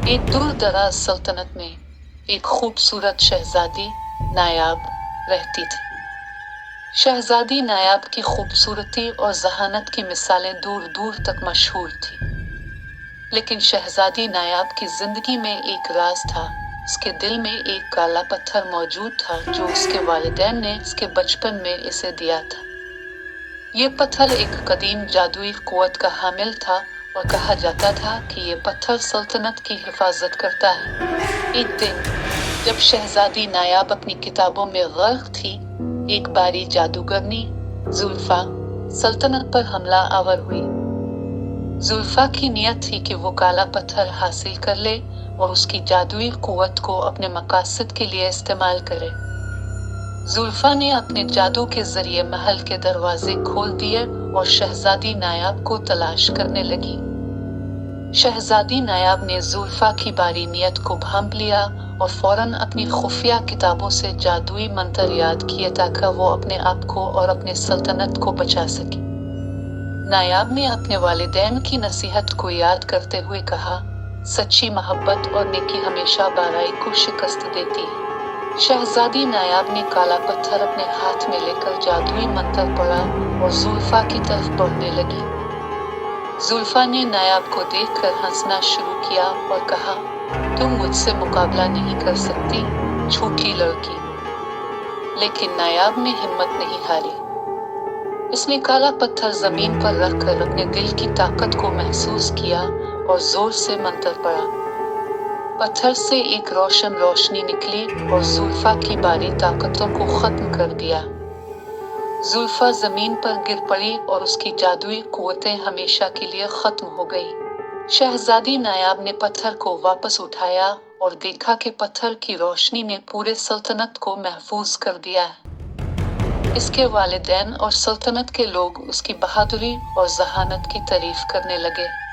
एक दूर दराज सल्तनत में एक खूबसूरत शहजादी नायाब रहती थी। शहजादी नायाब की खूबसूरती और जहानत की मिसालें दूर दूर तक मशहूर थी। लेकिन शहजादी नायाब की जिंदगी में एक राज था। उसके दिल में एक काला पत्थर मौजूद था जो उसके वालिदैन ने उसके बचपन में इसे दिया था। ये पत्थर एक कदीम जादुई कुव्वत का हामिल था और कहा जाता था कि ये पत्थर सल्तनत की हिफाजत करता है। एक दिन जब शहजादी नायाब अपनी किताबों में गर्क थी, एक बारी जादूगरनी जुल्फा सल्तनत पर हमला आवर हुई। जुल्फा की नियत थी कि वो काला पत्थर हासिल कर ले और उसकी जादुई कुव्वत को अपने मकासद के लिए इस्तेमाल करे। जुल्फा ने अपने जादू के जरिए महल के दरवाजे खोल दिए और शहजादी नायाब को तलाश करने लगी। शहजादी नायाब ने जुल्फा की बारी नियत को भांप लिया और फौरन अपनी खुफिया किताबों से जादुई मंत्र याद किए ताकि वो अपने आप को और अपने सल्तनत को बचा सके। नायाब ने अपने वालिदैन की नसीहत को याद करते हुए कहा, सच्ची मोहब्बत और नेकी हमेशा बुराई को शिकस्त देती है। शहजादी नायाब ने काला पत्थर अपने हाथ में लेकर जादुई मंत्र पढ़ा और जुल्फा की तरफ बढ़ने लगी। जुल्फा ने नायाब को देखकर हंसना शुरू किया और कहा, तुम मुझसे मुकाबला नहीं कर सकती, झूठी लड़की। लेकिन नायाब ने हिम्मत नहीं हारी। उसने काला पत्थर जमीन पर रखकर अपने दिल की ताकत को महसूस किया और जोर से मंत्र पढ़ा। पत्थर से एक रोशन रोशनी निकली और जुल्फा की बारी ताकतों को खत्म कर दिया। जुल्फा जमीन पर गिर पड़ी और उसकी जादुई कुव्वतें हमेशा के लिए खत्म हो गई। शहजादी नायाब ने पत्थर को वापस उठाया और देखा कि पत्थर की रोशनी ने पूरे सल्तनत को महफूज कर दिया है। इसके वालिदैन और सल्तनत के लोग उसकी बहादुरी और जहानत की तारीफ करने लगे।